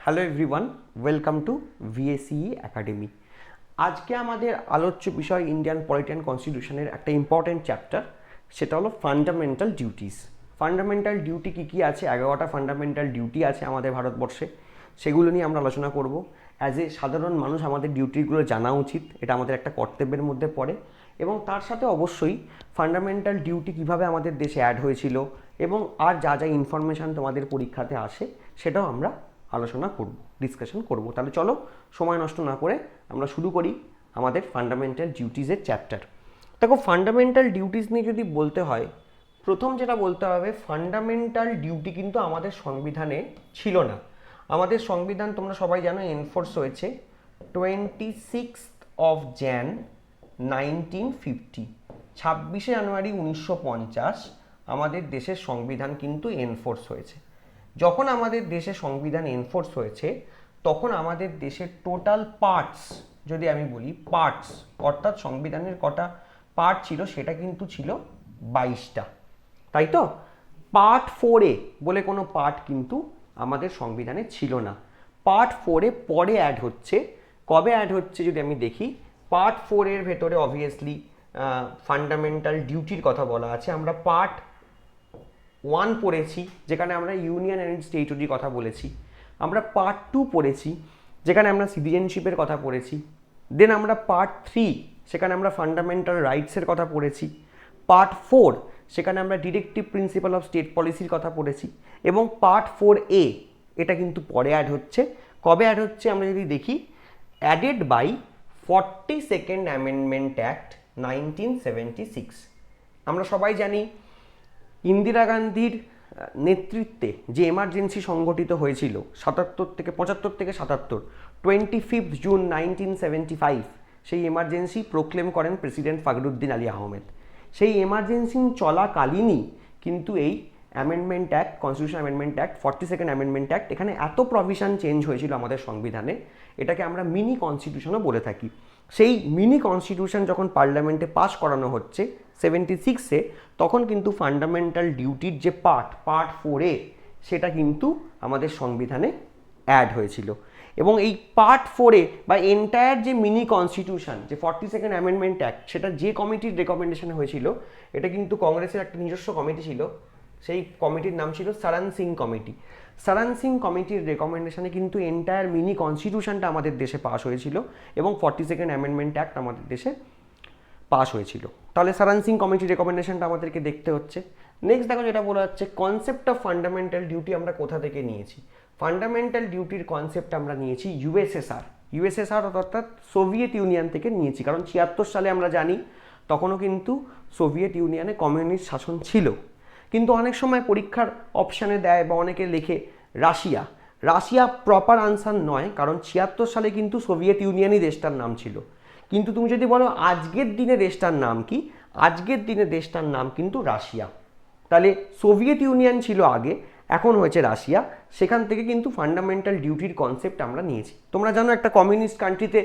Hello everyone, welcome to VACE academy. আজকে আমাদের আলোচ্য বিষয় ইন্ডিয়ান পলিটি অ্যান্ড কনস্টিটিউশনের একটা ইম্পর্টেন্ট চ্যাপ্টার, সেটা হলো ফান্ডামেন্টাল ডিউটিস। ফান্ডামেন্টাল ডিউটি কী কী আছে? 11টা ফান্ডামেন্টাল ডিউটি আছে আমাদের ভারতবর্ষে, সেগুলো নিয়ে আমরা আলোচনা করব। অ্যাজ এ সাধারণ মানুষ আমাদের ডিউটিগুলো জানা উচিত, এটা আমাদের একটা কর্তব্যের মধ্যে পড়ে। এবং তার সাথে অবশ্যই ফান্ডামেন্টাল ডিউটি কীভাবে আমাদের দেশে অ্যাড হয়েছিল এবং আর যা যা ইনফরমেশান তোমাদের পরীক্ষাতে আসে সেটাও আমরা আলোচনা করব, ডিসকাশন করব। তাহলে চলো সময় নষ্ট না করে আমরা শুরু করি আমাদের ফান্ডামেন্টাল ডিউটিসের চ্যাপ্টার। দেখো, ফান্ডামেন্টাল ডিউটিস নিয়ে যদি বলতে হয়, প্রথম যেটা বলতে হবে, ফান্ডামেন্টাল ডিউটি কিন্তু আমাদের সংবিধানে ছিল না। আমাদের সংবিধান তোমরা সবাই জানো এনফোর্স হয়েছে 26 জানুয়ারি 1950, 26 জানুয়ারি 1950 আমাদের দেশের সংবিধান কিন্তু এনফোর্স হয়েছে। যখন আমাদের দেশে সংবিধান এনফোর্স হয়েছে তখন আমাদের দেশের টোটাল পার্টস, যদি আমি বলি পার্টস, অর্থাৎ সংবিধানের কটা পার্ট ছিল সেটা কিন্তু ছিল 22টা, তাই তো? পার্ট 4A বলে কোনো পার্ট কিন্তু আমাদের সংবিধানে ছিল না। পার্ট 4A পরে অ্যাড হচ্ছে। কবে অ্যাড হচ্ছে যদি আমি দেখি, পার্ট 4 এর ভেতরে অবভিয়াসলি ফান্ডামেন্টাল ডিউটির কথা বলা আছে। আমরা পার্ট 1 পড়েছি, যেখানে আমরা ইউনিয়ন অ্যান্ড ইটস টেরিটরির কথা বলেছি। আমরা পার্ট 2 পড়েছি, যেখানে আমরা সিটিজেনশিপের কথা পড়েছি। দেন আমরা পার্ট 3, সেখানে আমরা ফান্ডামেন্টাল রাইটসের কথা পড়েছি। পার্ট 4, সেখানে আমরা ডিরেক্টিভ প্রিন্সিপাল অফ স্টেট পলিসির কথা পড়েছি। এবং পার্ট 4A এটা কিন্তু পরে অ্যাড হচ্ছে। কবে অ্যাড হচ্ছে আমরা যদি দেখি, added by 42nd amendment act 1976। আমরা সবাই জানি ইন্দিরা গান্ধীর নেতৃত্বে যে এমার্জেন্সি সংগঠিত হয়েছিল 75 থেকে 77, 25 জুন 1975, সেই এমার্জেন্সি প্রোক্লেম করেন প্রেসিডেন্ট ফখরুদ্দিন আলী আহমেদ। সেই এমার্জেন্সি চলাকালীনই কিন্তু এই amendment act, constitution amendment act, 42nd amendment act, এখানে এত প্রভিশন চেঞ্জ হয়েছিল আমাদের সংবিধানে, এটাকে আমরা মিনি কনস্টিটিউশনও বলে থাকি। সেই মিনি কনস্টিটিউশন যখন পার্লামেন্টে পাস করানো হচ্ছে 76-এ, তখন কিন্তু ফান্ডামেন্টাল ডিউটির যে পার্ট 4A সেটা কিন্তু আমাদের সংবিধানে অ্যাড হয়েছিল। এবং এই পার্ট 4A বা এন্টায়ার যে মিনি কনস্টিটিউশন, যে 42nd অ্যামেন্ডমেন্ট অ্যাক্ট, সেটা যে কমিটির রেকমেন্ডেশনে হয়েছিল, এটা কিন্তু কংগ্রেসের একটা নিজস্ব কমিটি ছিল। সেই কমিটির নাম ছিল সারান সিং কমিটি। সারান সিং কমিটির রেকমেন্ডেশনে কিন্তু এন্টায়ার মিনি কনস্টিটিউশনটা আমাদের দেশে পাস হয়েছিল এবং 42nd অ্যামেন্ডমেন্ট অ্যাক্ট আমাদের দেশে পাস হয়েছিল। তাহলে সারান সিং কমিটির রেকমেন্ডেশনটা আমাদেরকে দেখতে হচ্ছে। নেক্সট দেখো, যেটা বলা হচ্ছে কনসেপ্ট অফ ফান্ডামেন্টাল ডিউটি আমরা কোথা থেকে নিয়েছি। ফান্ডামেন্টাল ডিউটির কনসেপ্ট আমরা নিয়েছি ইউএসএসআর অর্থাৎ সোভিয়েত ইউনিয়ন থেকে নিয়েছি। কারণ 76 সালে আমরা জানি তখনও কিন্তু সোভিয়েত ইউনিয়নে কমিউনিস্ট শাসন ছিল। কিন্তু অনেক সময় পরীক্ষার অপশানে দেয় বা অনেকে লেখে রাশিয়া। রাশিয়া প্রপার আনসার নয়, কারণ 76 সালে কিন্তু সোভিয়েত ইউনিয়নই দেশটার নাম ছিল। কিন্তু তুমি যদি বলো আজকের দিনে দেশটার নাম কি, আজকের দিনে দেশটার নাম কিন্তু রাশিয়া। তাহলে সোভিয়েত ইউনিয়ন ছিল আগে, এখন হয়েছে রাশিয়া। সেখান থেকে কিন্তু ফান্ডামেন্টাল ডিউটির কনসেপ্ট আমরা নিয়েছি। তোমরা জানো একটা কমিউনিস্ট কান্ট্রিতে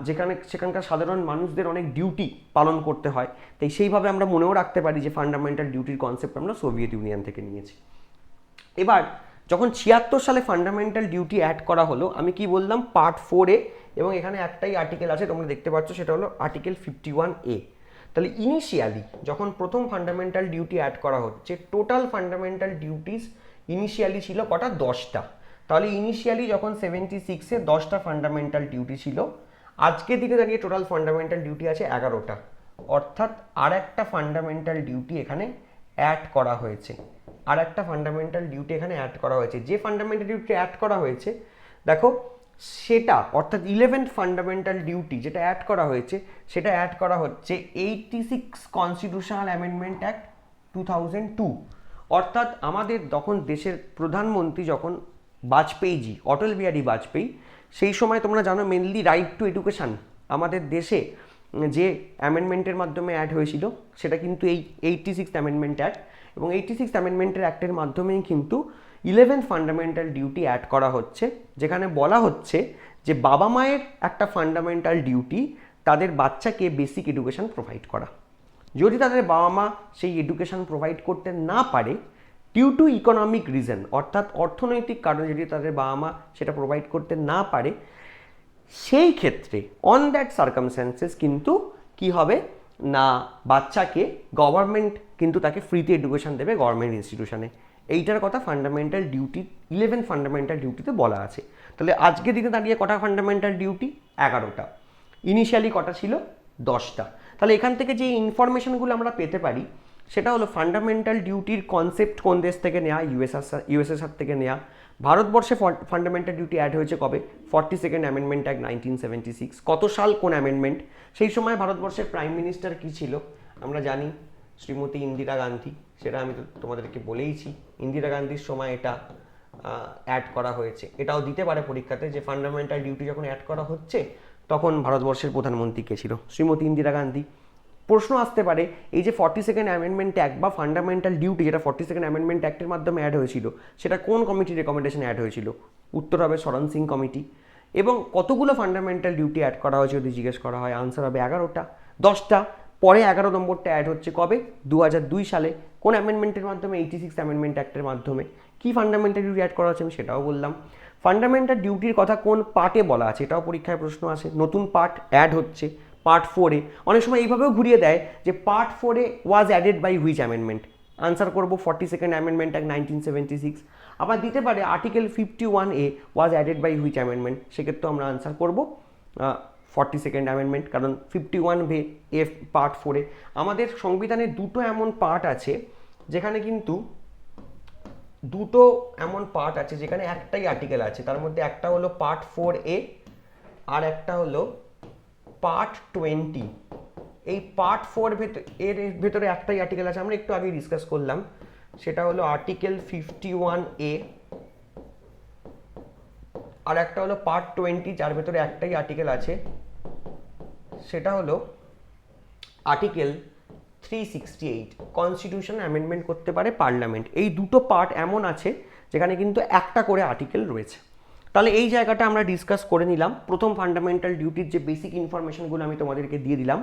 যেখানে সেখানকার সাধারণ মানুষদের অনেক ডিউটি পালন করতে হয়, তাই সেইভাবে আমরা মনেও রাখতে পারি যে ফান্ডামেন্টাল ডিউটির কনসেপ্ট আমরা সোভিয়েত ইউনিয়ন থেকে নিয়েছি। এবার যখন 76 সালে ফান্ডামেন্টাল ডিউটি অ্যাড করা হলো, আমি কি বললাম, পার্ট 4A, এবং এখানে একটাই আর্টিকেল আছে তোমরা দেখতে পাচ্ছ, সেটা হলো আর্টিকেল 51A। তাহলে ইনিশিয়ালি যখন প্রথম ফান্ডামেন্টাল ডিউটি অ্যাড করা হচ্ছে, টোটাল ফান্ডামেন্টাল ডিউটিস ইনিশিয়ালি ছিল কটা? 10টা। তাহলে ইনিশিয়ালি যখন 76-এ 10টা ফান্ডামেন্টাল ডিউটি ছিল, আজকের দিনে দাঁড়িয়ে টোটাল ফান্ডামেন্টাল ডিউটি আছে 11টা। অর্থাৎ আর একটা ফান্ডামেন্টাল ডিউটি এখানে অ্যাড করা হয়েছে। আর একটা ফান্ডামেন্টাল ডিউটি এখানে অ্যাড করা হয়েছে। যে ফান্ডামেন্টাল ডিউটি অ্যাড করা হয়েছে, দেখো সেটা অর্থাৎ 11th ফান্ডামেন্টাল ডিউটি যেটা অ্যাড করা হয়েছে, সেটা অ্যাড করা হচ্ছে 86 কনস্টিটিউশনাল অ্যামেন্ডমেন্ট অ্যাক্ট 2002। অর্থাৎ আমাদের তখন দেশের প্রধানমন্ত্রী যখন বাজপেয়ীজি, অটল বিহারী বাজপেয়ী, সেই সময় তোমরা জানো মেনলি রাইট টু এডুকেশান আমাদের দেশে যে অ্যামেন্ডমেন্টের মাধ্যমে অ্যাড হয়েছিল, সেটা কিন্তু এই 86 অ্যামেন্ডমেন্ট অ্যাক্ট, এবং 86 অ্যামেন্ডমেন্টের অ্যাক্টের মাধ্যমেই কিন্তু 11th ফান্ডামেন্টাল ডিউটি অ্যাড করা হচ্ছে, যেখানে বলা হচ্ছে যে বাবা মায়ের একটা ফান্ডামেন্টাল ডিউটি তাদের বাচ্চাকে বেসিক এডুকেশন প্রোভাইড করা। যদি তাদের বাবা মা সেই এডুকেশন প্রোভাইড করতে না পারে, ডিউ টু ইকোনমিক রিজন, অর্থাৎ অর্থনৈতিক কারণে যদি তাদের বাবা মা সেটা প্রোভাইড করতে না পারে, সেই ক্ষেত্রে অন দ্যাট সার্কামস্ট্যান্সেস কিন্তু কি হবে না, বাচ্চাকে গভর্নমেন্ট কিন্তু তাকে ফ্রিতে এডুকেশন দেবে গভর্নমেন্ট ইনস্টিটিউশনে। এইটার কথা ফান্ডামেন্টাল ডিউটি 11 ফান্ডামেন্টাল ডিউটিতে বলা আছে। তাহলে আজকে দিনে দাঁড়িয়ে কটা ফান্ডামেন্টাল ডিউটি? 11টা। ইনিশিয়ালি কটা ছিল? 10টা। তাহলে এখান থেকে যে ইনফরমেশনগুলো আমরা পেতে পারি সেটা হলো ফান্ডামেন্টাল ডিউটির কনসেপ্ট কোন দেশ থেকে নেওয়া? ইউএসএসআর থেকে নেওয়া। ভারতবর্ষে ফান্ডামেন্টাল ডিউটি অ্যাড হয়েছে কবে? 42nd amendment act 1976। কত সাল, কোন অ্যামেন্ডমেন্ট? সেই সময় ভারতবর্ষের প্রাইম মিনিস্টার কি ছিল আমরা জানি, শ্রীমতী ইন্দিরা গান্ধী। সেটা আমি তোমাদেরকে বলেইছি, ইন্দিরা গান্ধীর সময় এটা অ্যাড করা হয়েছে। এটাও দিতে পারে পরীক্ষাতে যে ফান্ডামেন্টাল ডিউটি যখন অ্যাড করা হচ্ছে তখন ভারতবর্ষের প্রধানমন্ত্রী কে ছিল? শ্রীমতী ইন্দিরা গান্ধী। প্রশ্ন আসতে পারে এই যে 42nd অ্যামেন্ডমেন্ট অ্যাক্ট বা ফান্ডামেন্টাল ডিউটি যেটা 42nd অ্যামেন্ডমেন্ট অ্যাক্টের মাধ্যমে অ্যাড হয়েছিল সেটা কোন কমিটির রেকমেন্ডেশন অ্যাড হয়েছিল? উত্তর হবে শরণ সিং কমিটি। এবং কতগুলো ফান্ডামেন্টাল ডিউটি অ্যাড করা হয়েছে যদি জিজ্ঞেস করা হয়, আনসার হবে 11টা। 10টা পরে 11 নম্বরটা অ্যাড হচ্ছে কবে? 2002 সালে। কোন অ্যামেন্ডমেন্টের মাধ্যমে? 86 অ্যামেন্ডমেন্ট অ্যাক্টের মাধ্যমে। কি ফান্ডামেন্টাল ডিউটি অ্যাড করা হচ্ছে আমি সেটাও বললাম। ফান্ডামেন্টাল ডিউটির কথা কোন পার্টে বলা আছে এটাও পরীক্ষায় প্রশ্ন আসে। নতুন পার্ট অ্যাড হচ্ছে পার্ট 4-এ। অনেক সময় এইভাবেও ঘুরিয়ে দেয় যে পার্ট 4-এ was added by which amendment? Answer করবো 42nd অ্যামেন্ডমেন্ট অ্যাক্ট 1976। আবার দিতে পারে article 51A was added by which amendment? সেক্ষেত্রেও আমরা আনসার করবো 42nd অ্যামেন্ডমেন্ট, কারণ 51A পার্ট 4-এ। আমাদের সংবিধানের দুটো এমন পার্ট আছে যেখানে কিন্তু যেখানে একটাই আর্টিকেল আছে। তার মধ্যে একটা হলো পার্ট 4A আর একটা হলো পার্ট 20। এই পার্ট 4 এর ভেতরে একটাই আর্টিকেল আছে, আমরা একটু আগে ডিসকাস করলাম, সেটা হলো আর্টিকেল 51A। আর একটা হলো পার্ট 20 যার ভেতরে একটাই আর্টিকেল আছে, সেটা হলো আর্টিকেল 368। কনস্টিটিউশন অ্যামেন্ডমেন্ট করতে পারে পার্লামেন্ট। এই দুটো পার্ট এমন আছে যেখানে কিন্তু একটা করে আর্টিকেল রয়েছে। তাহলে এই জায়গাটা আমরা ডিসকাস করে নিলাম। প্রথম ফান্ডামেন্টাল ডিউটির যে বেসিক ইনফরমেশনগুলো আমি তোমাদেরকে দিয়ে দিলাম।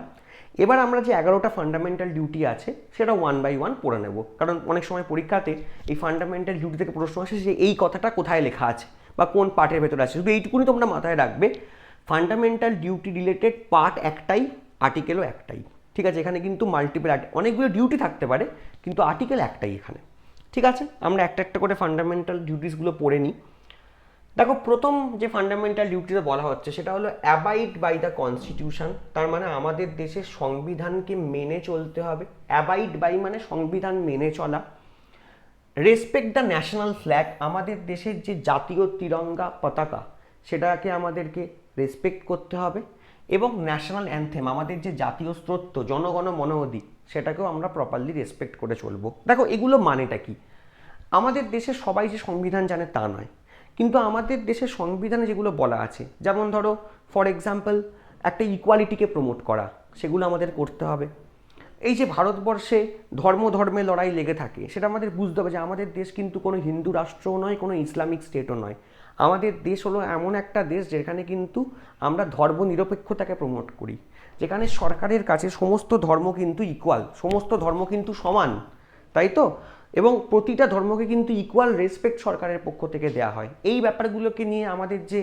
এবার আমরা যে 11টা ফান্ডামেন্টাল ডিউটি আছে সেটা 1 বাই 1 পড়ে নেব, কারণ অনেক সময় পরীক্ষাতে এই ফান্ডামেন্টাল ডিউটি থেকে প্রশ্ন আসে যে এই কথাটা কোথায় লেখা আছে বা কোন পার্টের ভেতরে আছে। শুধু এইটুকুনি তোমরা মাথায় রাখবে, ফান্ডামেন্টাল ডিউটি রিলেটেড পার্ট একটাই, আর্টিকেলও একটাই। ঠিক আছে, এখানে কিন্তু মাল্টিপল অনেকগুলো ডিউটি থাকতে পারে কিন্তু আর্টিকেল একটাই এখানে। ঠিক আছে, আমরা একটা একটা করে ফান্ডামেন্টাল ডিউটিসগুলো পড়ে নিই। দেখো, প্রথম যে ফান্ডামেন্টাল ডিউটিতে বলা হচ্ছে সেটা হলো অ্যাবাইড বাই দ্য কনস্টিটিউশন। তার মানে আমাদের দেশের সংবিধানকে মেনে চলতে হবে। অ্যাবাইড বাই মানে সংবিধান মেনে চলা। রেসপেক্ট দ্য ন্যাশনাল ফ্ল্যাগ, আমাদের দেশের যে জাতীয় তিরঙ্গা পতাকা সেটাকে আমাদেরকে রেসপেক্ট করতে হবে। এবং ন্যাশনাল অ্যানথেম, আমাদের যে জাতীয় স্তোত্র জনগণ মন অধি, সেটাকেও আমরা প্রপারলি রেসপেক্ট করে চলবো। দেখো, এগুলো মানেটা কি? আমাদের দেশে সবাই যে সংবিধান জানে তা নয়, কিন্তু আমাদের দেশের সংবিধানে যেগুলো বলা আছে, যেমন ধরো ফর এক্সাম্পল একটা ইকুয়ালিটিকে প্রমোট করা, সেগুলো আমাদের করতে হবে। এই যে ভারতবর্ষে ধর্মে লড়াই লেগে থাকে, সেটা আমাদের বুঝতে হবে যে আমাদের দেশ কিন্তু কোনো হিন্দু রাষ্ট্রও নয়, কোনো ইসলামিক স্টেটও নয়। আমাদের দেশ হলো এমন একটা দেশ যেখানে কিন্তু আমরা ধর্ম নিরপেক্ষতাকে প্রমোট করি, যেখানে সরকারের কাছে সমস্ত ধর্ম কিন্তু ইকুয়াল, সমস্ত ধর্ম কিন্তু সমান, তাই তো? এবং প্রতিটা ধর্মকে কিন্তু ইকুয়াল রেসপেক্ট সরকারের পক্ষ থেকে দেওয়া হয়। এই ব্যাপারগুলোকে নিয়ে আমাদের যে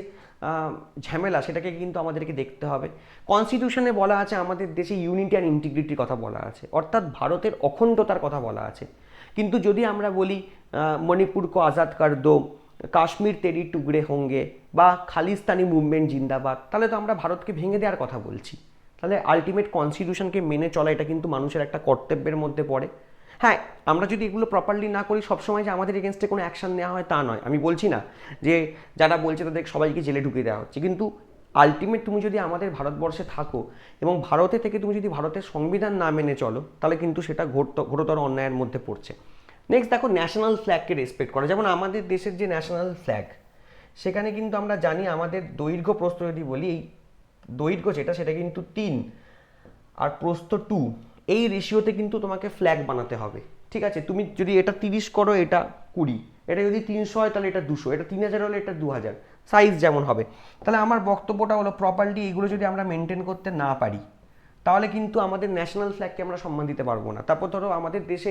ঝামেলা, সেটাকে কিন্তু আমাদেরকে দেখতে হবে। কনস্টিটিউশনে বলা আছে আমাদের দেশে ইউনিটি অ্যান্ড ইন্টিগ্রিটির কথা বলা আছে, অর্থাৎ ভারতের অখণ্ডতার কথা বলা আছে। কিন্তু যদি আমরা বলি মণিপুর কো আজাদ কর দো, কাশ্মীর তেরি টুকরে হোঙ্গে, বা খালিস্তানি মুভমেন্ট জিন্দাবাদ, তাহলে তো আমরা ভারতকে ভেঙে দেওয়ার কথা বলছি। তাহলে আলটিমেট কনস্টিটিউশনকে মেনে চলা এটা কিন্তু মানুষের একটা কর্তব্যের মধ্যে পড়ে। হ্যাঁ, আমরা যদি এগুলো প্রপারলি না করি, সবসময় যে আমাদের এগেনস্টে কোনো অ্যাকশন নেওয়া হয় তা নয়। আমি বলছি না যে যারা বলছে তাদের সবাইকে জেলে ঢুকিয়ে দেওয়া হচ্ছে, কিন্তু আলটিমেট তুমি যদি আমাদের ভারতবর্ষে থাকো এবং ভারতে থেকে তুমি যদি ভারতের সংবিধান না মেনে চলো, তাহলে কিন্তু সেটা ঘোরতর অন্যায়ের মধ্যে পড়ছে। নেক্সট দেখো, ন্যাশনাল ফ্ল্যাগকে রেসপেক্ট করা। যেমন আমাদের দেশের যে ন্যাশনাল ফ্ল্যাগ, সেখানে কিন্তু আমরা জানি আমাদের দৈর্ঘ্য প্রস্থ যদি বলি, এই দৈর্ঘ্য সেটা কিন্তু 3 আর প্রস্থ 2, এই রেশিওতে কিন্তু তোমাকে ফ্ল্যাগ বানাতে হবে। ঠিক আছে, তুমি যদি এটা 30 করো, এটা 20, এটা যদি 300 হয় তাহলে এটা 200, এটা 3000 হলে এটা 2000, সাইজ যেমন হবে। তাহলে আমার বক্তব্যটা হলো প্রপারলি এইগুলো যদি আমরা মেনটেন করতে না পারি, তাহলে কিন্তু আমাদের ন্যাশনাল ফ্ল্যাগকে আমরা সম্মান দিতে পারবো না। তারপর ধরো আমাদের দেশে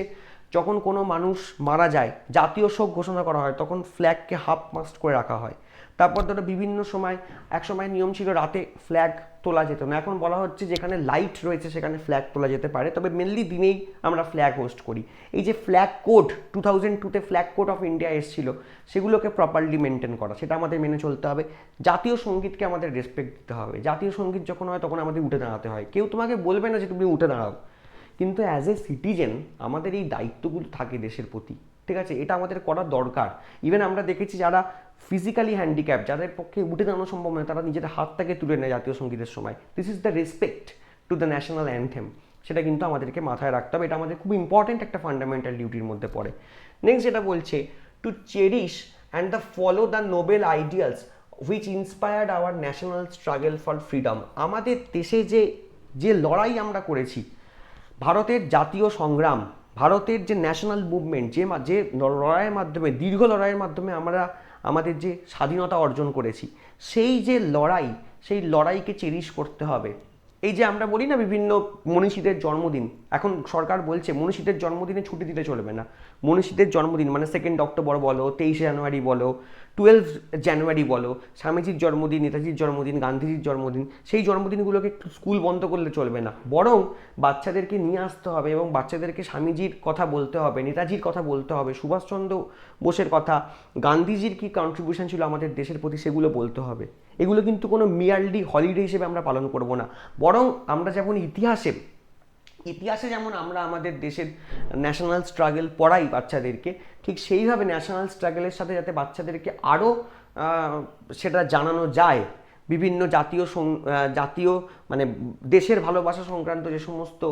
যখন কোনো মানুষ মারা যায়, জাতীয় শোক ঘোষণা করা হয়, তখন ফ্ল্যাগকে হাফ মাস্ট করে রাখা হয়। তারপর ধরো বিভিন্ন সময়, এক সময় নিয়ম ছিল রাতে ফ্ল্যাগ তোলা যেত না, এখন বলা হচ্ছে যেখানে লাইট রয়েছে সেখানে ফ্ল্যাগ তোলা যেতে পারে, তবে মেনলি দিনেই আমরা ফ্ল্যাগ হোস্ট করি। এই যে ফ্ল্যাগ কোড 2002-তে ফ্ল্যাগ কোড অফ ইন্ডিয়া এসেছিল, সেগুলোকে প্রপারলি মেনটেন করা, সেটা আমাদের মেনে চলতে হবে। জাতীয় সঙ্গীতকে আমাদের রেসপেক্ট দিতে হবে। জাতীয় সঙ্গীত যখন হয় তখন আমাদের উঠে দাঁড়াতে হয়, কেউ তোমাকে বলবে না যে তুমি উঠে দাঁড়াও, কিন্তু অ্যাজ এ সিটিজেন আমাদের এই দায়িত্বগুলো থাকে দেশের প্রতি, ঠিক আছে, এটা আমাদের করা দরকার। ইভেন আমরা দেখেছি যারা ফিজিক্যালি হ্যান্ডিক্যাপ, যাদের পক্ষে উঠে দাঁড়ানো সম্ভব নয়, তারা নিজের হাতটাকে তুলে নেয় জাতীয় সঙ্গীতের সময়। This is the respect to the national anthem, সেটা কিন্তু আমাদেরকে মাথায় রাখতে হবে, এটা আমাদের খুব ইম্পর্টেন্ট একটা ফান্ডামেন্টাল ডিউটির মধ্যে পড়ে। নেক্সট যেটা বলছে, to cherish and the follow the noble ideals which inspired our national struggle for freedom. আমাদের দেশে যে লড়াই আমরা করেছি, ভারতের জাতীয় সংগ্রাম, ভারতের যে ন্যাশনাল মুভমেন্ট, যে লড়াইয়ের মাধ্যমে, দীর্ঘ লড়াইয়ের মাধ্যমে আমরা আমাদের যে স্বাধীনতা অর্জন করেছি, সেই যে লড়াই, সেই লড়াইকে চেরিশ করতে হবে। এই যে আমরা বলি না বিভিন্ন মনীষীদের জন্মদিন, এখন সরকার বলছে মনীষীদের জন্মদিনে ছুটি দিতে চলবে না। মনীষীদের জন্মদিন মানে 2 অক্টোবর বলো, 23 জানুয়ারি বলো, 12 জানুয়ারি বলো, স্বামীজির জন্মদিন, নেতাজির জন্মদিন, গান্ধীজির জন্মদিন, সেই জন্মদিনগুলোকে স্কুল বন্ধ করলে চলবে না, বরং বাচ্চাদেরকে নিয়ে আসতে হবে এবং বাচ্চাদেরকে স্বামীজির কথা বলতে হবে, নেতাজির কথা বলতে হবে, সুভাষচন্দ্র বোসের কথা, গান্ধীজির কী কন্ট্রিবিউশন ছিল আমাদের দেশের প্রতি, সেগুলো বলতে হবে। এগুলো কিন্তু কোনো মিয়ারলি হলিডে হিসেবে আমরা পালন করব না, বরং আমরা যেমন ইতিহাসে যেমন আমরা আমাদের দেশের ন্যাশনাল স্ট্রাগল পড়াই বাচ্চাদেরকে, ঠিক সেইভাবে ন্যাশনাল স্ট্রাগলের সাথে যাতে বাচ্চাদেরকে আরও সেটা জানানো যায়, বিভিন্ন জাতীয় মানে দেশের ভালোবাসা সংক্রান্ত যে সমস্ত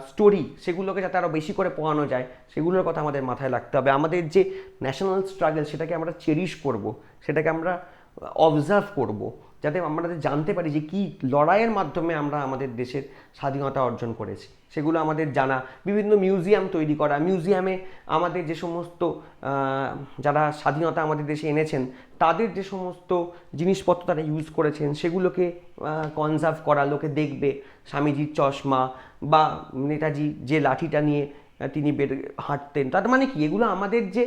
স্টোরি, সেগুলোকে যাতে আরও বেশি করে পড়ানো যায়, সেগুলোর কথা আমাদের মাথায় রাখতে হবে। আমাদের যে ন্যাশনাল স্ট্রাগল, সেটাকে আমরা চেরিশ করব, সেটাকে আমরা অবজার্ভ করব, যাতে আমরা জানতে পারি যে কী লড়াইয়ের মাধ্যমে আমরা আমাদের দেশের স্বাধীনতা অর্জন করেছি, সেগুলো আমাদের জানা। বিভিন্ন মিউজিয়াম তৈরি করা, মিউজিয়ামে আমাদের যে সমস্ত যারা স্বাধীনতা আমাদের দেশে এনেছেন, তাদের যে সমস্ত জিনিসপত্র তারা ইউজ করেছেন, সেগুলোকে কনজার্ভ করা, লোকে দেখবে স্বামীজির চশমা বা নেতাজি যে লাঠিটা নিয়ে তিনি হাঁটতেন, তার মানে কি, এগুলো আমাদের যে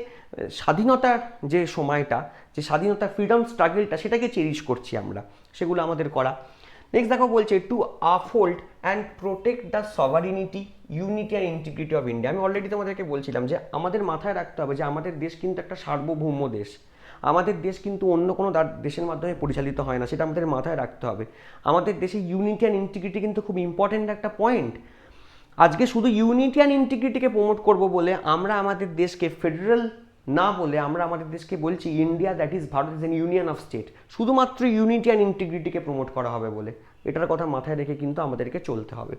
স্বাধীনতার যে সময়টা, যে স্বাধীনতা ফ্রিডম স্ট্রাগলটা, সেটাকে চেরিশ করছি আমরা, সেগুলো আমাদের করা। নেক্সট দেখো বলছে, two uphold and protect the সভারিনিটি, unity and integrity of India. আমি অলরেডি তোমাদেরকে বলছিলাম যে আমাদের মাথায় রাখতে হবে যে আমাদের দেশ কিন্তু একটা সার্বভৌম দেশ, আমাদের দেশ কিন্তু অন্য কোনো দেশের মাধ্যমে পরিচালিত হয় না, সেটা আমাদের মাথায় রাখতে হবে। আমাদের দেশে ইউনিটি অ্যান্ড ইন্টিগ্রিটি কিন্তু খুব ইম্পর্টেন্ট একটা পয়েন্ট। আজকে শুধু ইউনিটি অ্যান্ড ইন্টিগ্রিটিকে প্রমোট করব বলে আমরা আমাদের দেশকে ফেডারেল না বলে আমরা আমাদের দেশকে বলছি India, that is Bharat is an union of state, শুধুমাত্র ইউনিটি অ্যান্ড ইন্টিগ্রিটিকে প্রমোট করা হবে বলে, এটার কথা মাথায় রেখে কিন্তু আমাদেরকে চলতে হবে।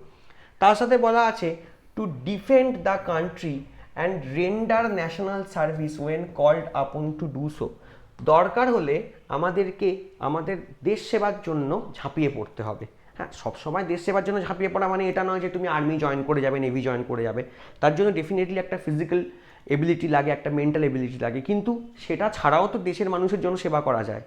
তার সাথে বলা আছে, to defend the country and render national service when called upon to do so. দরকার হলে আমাদেরকে আমাদের দেশ সেবার জন্য ঝাঁপিয়ে পড়তে হবে। হ্যাঁ, সবসময় দেশ সেবার জন্য ঝাঁপিয়ে পড়া মানে এটা নয় যে তুমি আর্মি জয়েন করে যাবে, নেভি জয়েন করে যাবে, তার জন্য ডেফিনেটলি একটা ফিজিক্যাল এবিলিটি লাগে, একটা মেন্টাল এবিলিটি লাগে, কিন্তু সেটা ছাড়াও তো দেশের মানুষের জন্য সেবা করা যায়।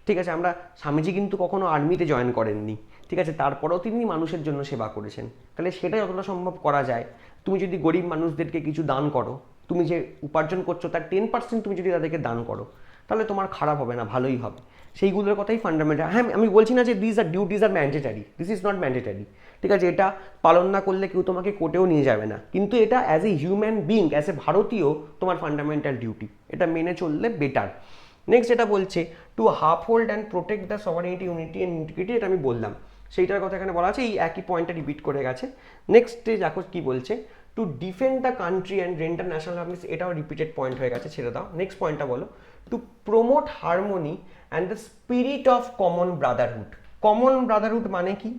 ঠিক আছে, আমরা স্বামীজি কিন্তু কখনো আর্মিতে জয়েন করেননি, ঠিক আছে, তারপরেও তিনি মানুষের জন্য সেবা করেছেন, তাহলে সেটা যতটা সম্ভব করা যায়। তুমি যদি গরিব মানুষদেরকে কিছু দান করো, তুমি যে উপার্জন করছো তার 10% তুমি যদি তাদেরকে দান করো, তাহলে তোমার খারাপ হবে না, ভালোই হবে। সেইগুলোর কথাই ফান্ডামেন্টাল। হ্যাঁ, আমি বলছি না যে this are duties are mandatory, this is not mandatory, ঠিক আছে, এটা পালন না করলে কেউ তোমাকে কোর্টেও নিয়ে যাবে না, কিন্তু এটা as a human being, as a ভারতীয় তোমার ফান্ডামেন্টাল ডিউটি, এটা মেনে চললে বেটার। নেক্সট যেটা বলছে, two uphold and protect the সভারেনিটি, unity and integrity, এটা আমি বললাম, সেইটার কথা এখানে বলা আছে, এই একই পয়েন্টটা রিপিট করে গেছে। নেক্সটে দেখো কি বলছে, two defend the country and render national service, এটাও রিপিটেড পয়েন্ট হয়ে গেছে, ছেড়ে দাও। নেক্সট পয়েন্টটা বলো, to promote harmony and the spirit of common Brotherhood. Common Brotherhood মানে কি?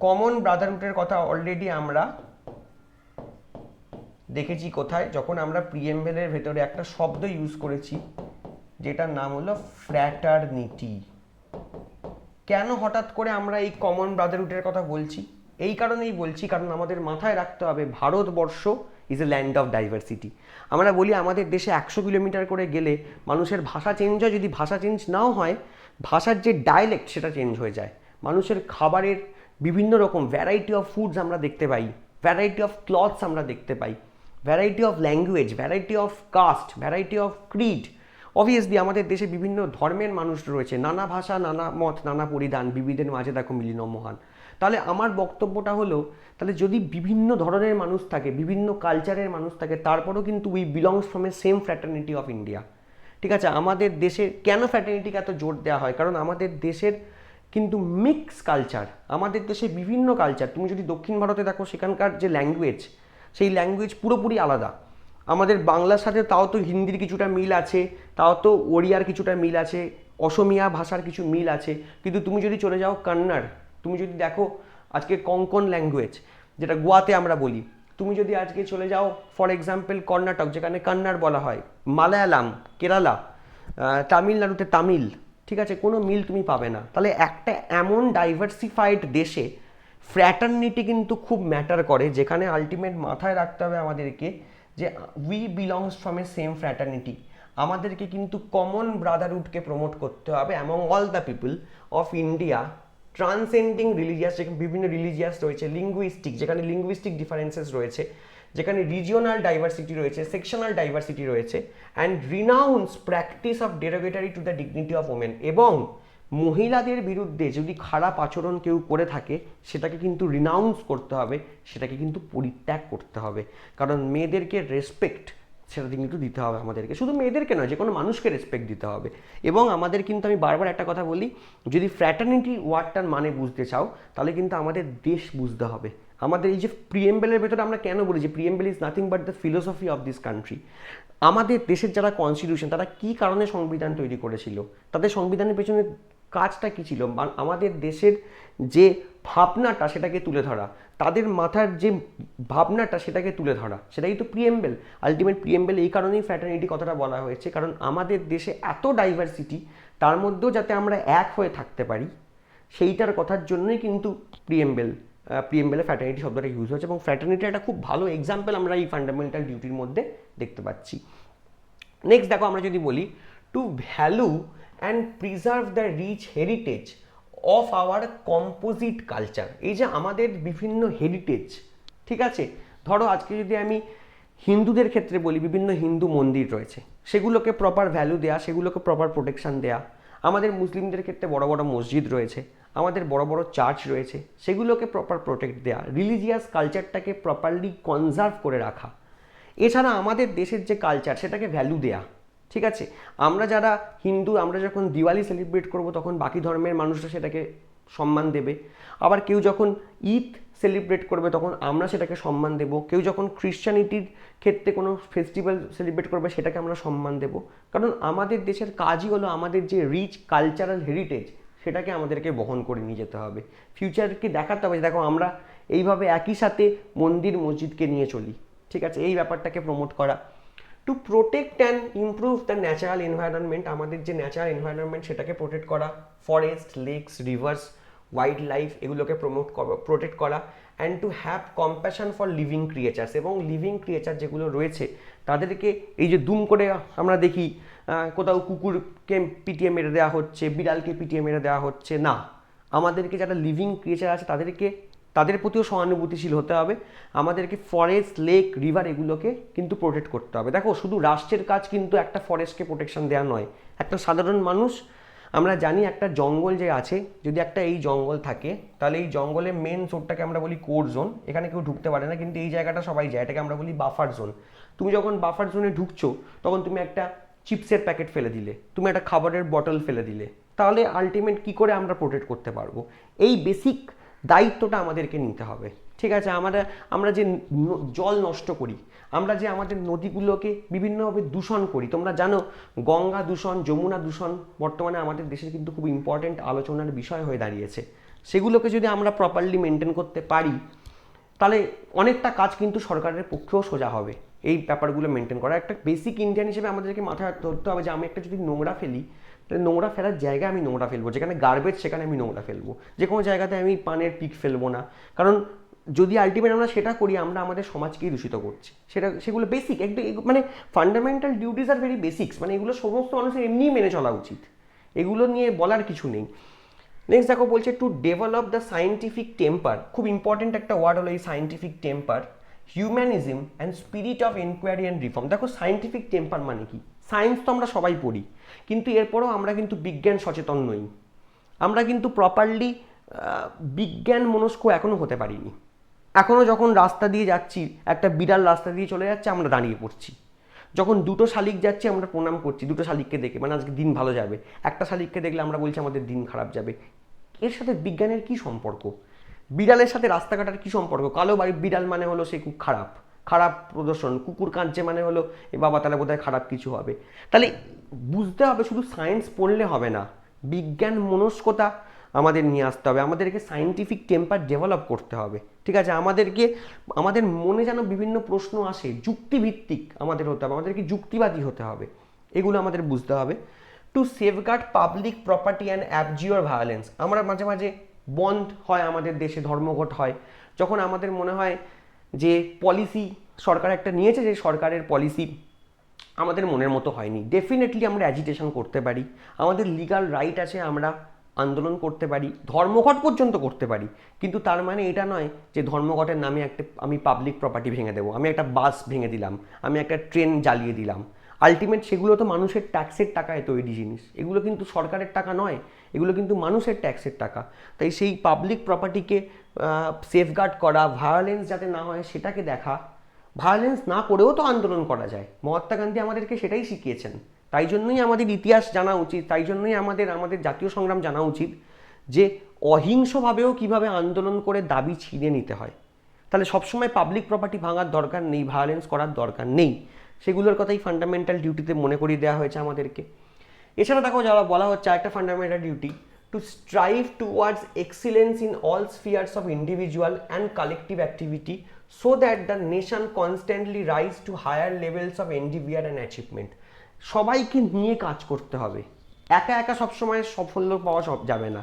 কমন ব্রাদারহুডের কথা অলরেডি আমরা দেখেছি কোথায়, যখন আমরা প্রিএমবেলের ভেতরে একটা শব্দ ইউজ করেছি যেটার নাম হলো ফ্র্যাটারনিটি। কেন হঠাৎ করে আমরা এই কমন ব্রাদারহুডের কথা বলছি? এই কারণেই বলছি কারণ আমাদের মাথায় রাখতে হবে Bharatvarsha is a land of diversity. আমরা বলি আমাদের দেশে 100 কিলোমিটার করে গেলে মানুষের ভাষা চেঞ্জ হয়, যদি ভাষা চেঞ্জ নাও হয় ভাষার যে ডায়ালেক্ট সেটা চেঞ্জ হয়ে যায়। মানুষের খাবারের বিভিন্ন রকম ভ্যারাইটি অফ ফুডস আমরা দেখতে পাই, ভ্যারাইটি অফ ক্লথস আমরা দেখতে পাই, variety of language, variety of caste, variety of creed. Obviously আমাদের দেশে বিভিন্ন ধর্মের মানুষ রয়েছে, নানা ভাষা, নানা মত, নানা পরিধান, বিবিধের মাঝে দেখো মিলিন মহান। তাহলে আমার বক্তব্যটা হলো, তাহলে যদি বিভিন্ন ধরনের মানুষ থাকে, বিভিন্ন কালচারের মানুষ থাকে, তারপরেও কিন্তু we belongs from a same fraternity of India. ঠিক আছে, আমাদের দেশে কেন ফ্র্যাটার্নিটিকে এত জোর দেওয়া হয়? কারণ আমাদের দেশের কিন্তু মিক্স কালচার, আমাদের দেশে বিভিন্ন কালচার। তুমি যদি দক্ষিণ ভারতে দেখো, সেখানকার যে ল্যাঙ্গুয়েজ, সেই ল্যাঙ্গুয়েজ পুরোপুরি আলাদা। আমাদের বাংলার সাথে তাও তো হিন্দির কিছুটা মিল আছে, তাও তো ওড়িয়ার কিছুটা মিল আছে, অসমিয়া ভাষার কিছু মিল আছে। কিন্তু তুমি যদি চলে যাও কন্নড়, তুমি যদি দেখো আজকে কঙ্কন ল্যাঙ্গুয়েজ, যেটা গোয়াতে আমরা বলি, তুমি যদি আজকে চলে যাও ফর এক্সাম্পল কর্ণাটক, যেখানে কন্নড় বলা হয়, মালায়ালাম, কেরালা, তামিলনাড়ুতে তামিল, ঠিক আছে, কোনো মিল তুমি পাবে না। তাহলে একটা এমন ডাইভার্সিফাইড দেশে ফ্র্যাটার্নিটি কিন্তু খুব ম্যাটার করে, যেখানে আলটিমেট মাথায় রাখতে হবে আমাদেরকে যে we belongs from a same fraternity. আমাদেরকে কিন্তু কমন ব্রাদারহুডকে প্রমোট করতে হবে among all the people of India, transcending religious, যেখানে বিভিন্ন রিলিজিয়াস রয়েছে, লিঙ্গুইস্টিক, যেখানে লিঙ্গুইস্টিক ডিফারেন্সেস রয়েছে, যেখানে রিজিওনাল ডাইভার্সিটি রয়েছে, সেকশনাল ডাইভার্সিটি রয়েছে, and renowned practice of derogatory to the dignity of women. এবং মহিলাদের বিরুদ্ধে যদি খারাপ আচরণ কেউ করে থাকে, সেটাকে কিন্তু রিনাউন্স করতে হবে, সেটাকে কিন্তু পরিত্যাগ করতে হবে। কারণ মেয়েদেরকে রেসপেক্ট সেটা কিন্তু দিতে হবে আমাদেরকে, শুধু মেয়েদেরকে নয়, যে কোনো মানুষকে রেসপেক্ট দিতে হবে। এবং আমাদের কিন্তু, আমি বারবার একটা কথা বলি, যদি ফ্র্যাটার্নিটি ওয়ার্ডটার মানে বুঝতে চাও, তাহলে কিন্তু আমাদের দেশ বুঝতে হবে। আমাদের এই যে প্রিএমবেলের ভেতরে আমরা কেন বলি যে preamble is nothing but the philosophy of this country. আমাদের দেশের যারা কনস্টিটিউশন, তারা কী কারণে সংবিধান তৈরি করেছিল, তাদের সংবিধানের পেছনে কাজটা কী ছিল, আমাদের দেশের যে ভাবনাটা সেটাকে তুলে ধরা, তাদের মাথার যে ভাবনাটা সেটাকে তুলে ধরা, সেটাই তো প্রিএমবেল। আলটিমেট প্রিএমবেল এই কারণেই ফ্র্যাটার্নিটি কথাটা বলা হয়েছে, কারণ আমাদের দেশে এত ডাইভার্সিটি, তার মধ্যেও যাতে আমরা এক হয়ে থাকতে পারি, সেইটার কথার জন্যই কিন্তু প্রিএমবেলে ফ্র্যাটার্নিটি শব্দটা ইউজ হয়েছে। এবং ফ্র্যাটার্নিটি একটা খুব ভালো এক্সাম্পল আমরা এই ফান্ডামেন্টাল ডিউটির মধ্যে দেখতে পাচ্ছি। নেক্সট দেখো, আমরা যদি বলি to value and preserve the rich heritage of our composite culture. এই যে আমাদের বিভিন্ন হেরিটেজ, ঠিক আছে, ধরো আজকে যদি আমি হিন্দুদের ক্ষেত্রে বলি, বিভিন্ন হিন্দু মন্দির রয়েছে, সেগুলোকে প্রপার ভ্যালু দেয়া, সেগুলোকে প্রপার প্রোটেকশন দেয়া। আমাদের মুসলিমদের ক্ষেত্রে বড় বড় মসজিদ রয়েছে, আমাদের বড় বড় চার্চ রয়েছে, সেগুলোকে প্রপার প্রোটেক্ট দেয়া, রিলিজিয়াস কালচারটাকে প্রপারলি কনজার্ভ করে রাখা। এছাড়া আমাদের দেশের যে কালচার, সেটাকে ভ্যালু দেয়া, ঠিক আছে। আমরা যারা হিন্দু, আমরা যখন দিওয়ালি সেলিব্রেট করব, তখন বাকি ধর্মের মানুষরা সেটাকে সম্মান দেবে। আবার কেউ যখন ঈদ সেলিব্রেট করবে, তখন আমরা সেটাকে সম্মান দেব। কেউ যখন খ্রিশ্চানিটির ক্ষেত্রে কোনো ফেস্টিভ্যাল সেলিব্রেট করবে, সেটাকে আমরা সম্মান দেব। কারণ আমাদের দেশের কাজই হলো আমাদের যে রিচ কালচারাল হেরিটেজ, সেটাকে আমাদেরকে বহন করে নিয়ে যেতে হবে, ফিউচারকে দেখাতে হবে। দেখো আমরা এইভাবে একই সাথে মন্দির মসজিদকে নিয়ে চলি, ঠিক আছে, এই ব্যাপারটাকে প্রমোট করা। To protect and improve the natural environment, আমাদের যে ন্যাচারাল এনভায়রনমেন্ট সেটাকে প্রোটেক্ট করা, forest, lakes, rivers, wild life, এগুলোকে প্রোটেক্ট করা। And to have compassion for living creatures, এবং লিভিং ক্রিয়েচার যেগুলো রয়েছে তাদেরকে, এই যে দুম করে আমরা দেখি কোথাও কুকুরকে পিটিয়ে মেরে দেওয়া হচ্ছে, বিড়ালকে পিটিয়ে মেরে দেওয়া হচ্ছে, না, আমাদেরকে যারা লিভিং ক্রিয়েচার আছে তাদের প্রতিও সহানুভূতিশীল হতে হবে। আমাদেরকে ফরেস্ট, লেক, রিভার এগুলোকে কিন্তু প্রোটেক্ট করতে হবে। দেখো শুধু রাষ্ট্রের কাজ কিন্তু একটা ফরেস্টকে প্রোটেকশন দেওয়া নয়, একটা সাধারণ মানুষ, আমরা জানি একটা জঙ্গল যে আছে, যদি একটা এই জঙ্গল থাকে, তাহলে এই জঙ্গলের মেন জোনটাকে আমরা বলি কোর জোন, এখানে কেউ ঢুকতে পারে না, কিন্তু এই জায়গাটা সবাই যায়, এটাকে আমরা বলি বাফার জোন। তুমি যখন বাফার জোনে ঢুকছো, তখন তুমি একটা চিপসের প্যাকেট ফেলে দিলে, তুমি একটা খাবারের বটল ফেলে দিলে, তাহলে আলটিমেট কি করে আমরা প্রোটেক্ট করতে পারবো? এই বেসিক দায়িত্বটা আমাদেরকে নিতে হবে, ঠিক আছে। আমরা যে জল নষ্ট করি, আমরা যে আমাদের নদীগুলোকে বিভিন্নভাবে দূষণ করি, তোমরা জানো গঙ্গা দূষণ, যমুনা দূষণ বর্তমানে আমাদের দেশের কিন্তু খুব ইম্পর্টেন্ট আলোচনার বিষয় হয়ে দাঁড়িয়েছে। সেগুলোকে যদি আমরা প্রপারলি মেনটেন করতে পারি, তাহলে অনেকটা কাজ কিন্তু সরকারের পক্ষেও সোজা হবে। এই ব্যাপারগুলো মেনটেন করা একটা বেসিক ইন্ডিয়ান হিসেবে আমাদেরকে মাথায় ধরতে হবে যে আমি একটা যদি নোংরা ফেলি, তাহলে নোংরা ফেলার জায়গায় আমি নোংরা ফেলবো, যেখানে গার্বেজ সেখানে আমি নোংরা ফেলবো, যে কোনো জায়গাতে আমি পানের পিক ফেলবো না। কারণ যদি আলটিমেট আমরা সেটা করি, আমরা আমাদের সমাজকেই দূষিত করছি। সেগুলো বেসিক একটু, মানে fundamental duties are very basics, মানে এগুলো সমস্ত মানুষের এমনিই মেনে চলা উচিত, এগুলো নিয়ে বলার কিছু নেই। নেক্সট দেখো বলছে to develop the scientific temper, খুব ইম্পর্টেন্ট একটা ওয়ার্ড হলো এই scientific temper, humanism and spirit of enquiry and reform. দেখো সায়েন্টিফিক টেম্পার মানে কি, সায়েন্স তো আমরা সবাই পড়ি, কিন্তু এরপরেও আমরা কিন্তু বিজ্ঞান সচেতন নই, আমরা কিন্তু প্রপারলি বিজ্ঞান মনস্ক এখনও হতে পারিনি। এখনও যখন রাস্তা দিয়ে যাচ্ছি, একটা বিড়াল রাস্তা দিয়ে চলে যাচ্ছে, আমরা দাঁড়িয়ে পড়ছি। যখন দুটো শালিক যাচ্ছে আমরা প্রণাম করছি দুটো শালিককে দেখে, মানে আজকে দিন ভালো যাবে। একটা শালিককে দেখলে আমরা বলছি আমাদের দিন খারাপ যাবে। এর সাথে বিজ্ঞানের কি সম্পর্ক? বিড়ালের সাথে রাস্তা কাটার কি সম্পর্ক? কালো বাড়ির বিড়াল মানে হলো সে খুব খারাপ, খারাপ প্রদর্শন। কুকুর কাঁদছে মানে হলো এ বাবা তাহলে বোধহয় খারাপ কিছু হবে। তাহলে বুঝতে হবে শুধু সায়েন্স পড়লে হবে না, বিজ্ঞান মনস্কতা আমাদের নিয়ে আসতে হবে, আমাদেরকে সায়েন্টিফিক টেম্পার ডেভেলপ করতে হবে। ঠিক আছে, আমাদের মনে যেন বিভিন্ন প্রশ্ন আসে, যুক্তিভিত্তিক আমাদের হতে হবে, আমাদেরকে যুক্তিবাদী হতে হবে, এগুলো আমাদের বুঝতে হবে। To safeguard public property and abjure violence, আমরা মাঝে মাঝে বন্ধ হয় আমাদের দেশে, ধর্মঘট হয়, যখন আমাদের মনে হয় যে পলিসি সরকার একটা নিয়েছে, যে সরকারের পলিসি আমাদের মনের মতো হয়নি, ডেফিনেটলি আমরা অ্যাজিটেশন করতে পারি, আমাদের লিগাল রাইট আছে, আমরা আন্দোলন করতে পারি, ধর্মঘট পর্যন্ত করতে পারি। কিন্তু তার মানে এটা নয় যে ধর্মঘটের নামে আমি পাবলিক প্রপার্টি ভেঙে দেবো, আমি একটা বাস ভেঙে দিলাম, আমি একটা ট্রেন জ্বালিয়ে দিলাম। আলটিমেট সেগুলো তো মানুষের ট্যাক্সের টাকায় তৈরি জিনিস, এগুলো কিন্তু সরকারের টাকা নয়, এগুলো কিন্তু মানুষের ট্যাক্সের টাকা। তাই সেই পাবলিক প্রপার্টিকে সেফগার্ড করা, ভায়োলেন্স যাতে না হয় সেটাকে দেখা, ভায়োলেন্স না করেও তো আন্দোলন করা যায়, মহাত্মা গান্ধী আমাদেরকে সেটাই শিখিয়েছেন। তাই জন্যই আমাদের ইতিহাস জানা উচিত, তাই জন্যই আমাদের জাতীয় সংগ্রাম জানা উচিত, যে অহিংসভাবেও কিভাবে আন্দোলন করে দাবি ছিনিয়ে নিতে হয়। তাহলে সবসময় পাবলিক প্রপার্টি ভাঙার দরকার নেই, ভায়োলেন্স করার দরকার নেই, সেগুলোর কথাই ফান্ডামেন্টাল ডিউটিতে মনে করিয়ে দেওয়া হয়েছে আমাদেরকে। এছাড়া দেখো যারা বলা হচ্ছে একটা fundamental duty, two strive towards excellence in all স্ফিয়ার্স of individual and collective activity so that the nation constantly rise to higher levels of endeavor and achievement। সবাইকে নিয়ে কাজ করতে হবে, একা একা সবসময় সাফল্য পাওয়া যাবে না,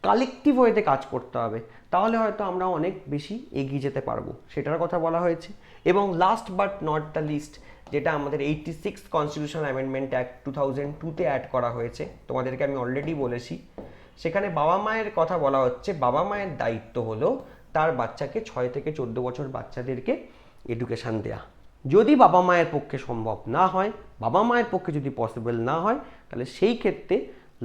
কালেকটিভ ওয়েতে কাজ করতে হবে, তাহলে হয়তো আমরা অনেক বেশি এগিয়ে যেতে পারবো, সেটার কথা বলা হয়েছে। এবং last but not the least, যেটা আমাদের 86 কনস্টিটিউশনাল অ্যামেন্ডমেন্ট অ্যাক্ট 2002-তে অ্যাড করা হয়েছে, তোমাদেরকে আমি অলরেডি বলেছি, সেখানে বাবা মায়ের কথা বলা হচ্ছে। বাবা মায়ের দায়িত্ব হলো তার বাচ্চাকে 6 থেকে 14 বছর বাচ্চাদেরকে এডুকেশান দেয়া। যদি বাবা মায়ের পক্ষে সম্ভব না হয়, বাবা মায়ের পক্ষে যদি পসিবল না হয়, তাহলে সেই ক্ষেত্রে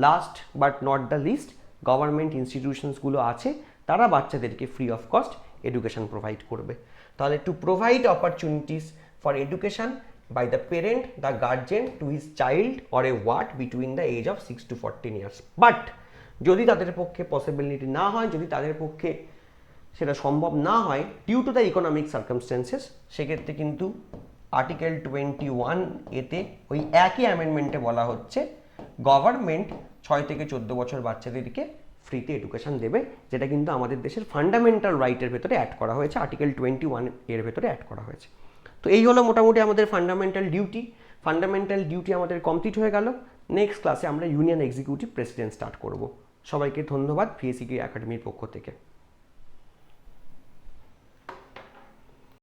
last but not the least government ইনস্টিটিউশনসগুলো আছে, তারা বাচ্চাদেরকে free of cost education provide করবে। তাহলে to provide opportunities for education by the parent, the guardian to his child or a ward between the age of 6 to 14 years। But যদি তাদের পক্ষে possibility না হয়, যদি তাদের পক্ষে সেটা সম্ভব না হয় due to the economic circumstances, সেক্ষেত্রে কিন্তু আর্টিকেল 21 এতে ওই একই অ্যামেন্ডমেন্টে বলা হচ্ছে গভর্নমেন্ট 6 থেকে 14 বছর বাচ্চাদেরকে ফ্রিতে এডুকেশন দেবে, যেটা কিন্তু আমাদের দেশের ফান্ডামেন্টাল রাইটের ভেতরে অ্যাড করা হয়েছে, আর্টিকেল 21 এর ভেতরে অ্যাড করা হয়েছে। তো এই হলো মোটামুটি আমাদের ফান্ডামেন্টাল ডিউটি আমাদের কমপ্লিট হয়ে গেল। নেক্সট ক্লাসে আমরা ইউনিয়ন এক্সিকিউটিভ প্রেসিডেন্ট স্টার্ট করব। সবাইকে ধন্যবাদ ভিএসিকে একাডেমির পক্ষ থেকে।